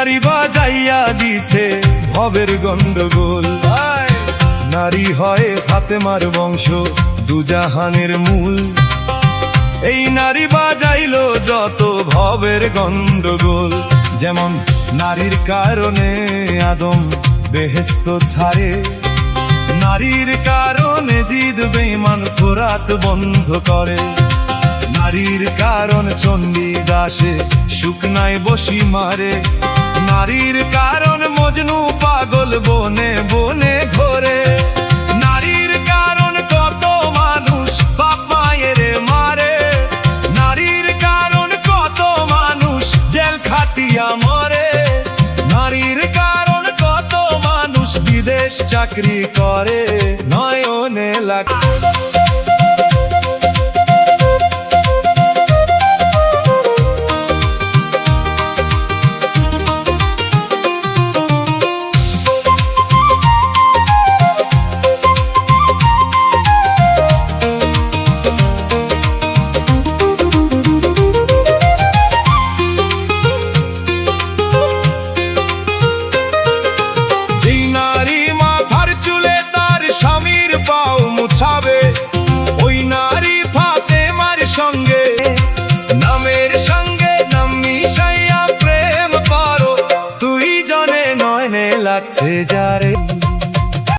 নারী বাজাইয়া দিছে ভবের গন্ডগোল। নারী হয় ফাতেমার বংশ দুজাহানের মূল। এই নারী বাজাইলো যত ভবের গন্ডগোল। যেমন নারীর কারণে আদম বেহেশত ছাড়ে, নারীর কারণে জিদ বেঈমান ফোরাত বন্ধ করে, নারীর কারণ চণ্ডী দাসে শুকনায় বসি মারে, নারীর কারণ মজনু পাগল বনে বনে ঘোরে, নারীর কারণ কত মানুষ বাপ মায়ের মারে, নারীর কারণ কত মানুষ জেল খাটিয়া মরে, নারীর কারণ কত মানুষ বিদেশ চাকরি করে নয়নে লাগে। ওই নারী ফাতেমার সঙ্গে নামের সঙ্গে নাম মিশাইয়া প্রেম করো, তুই জনে নয়নে লাগছে যারে।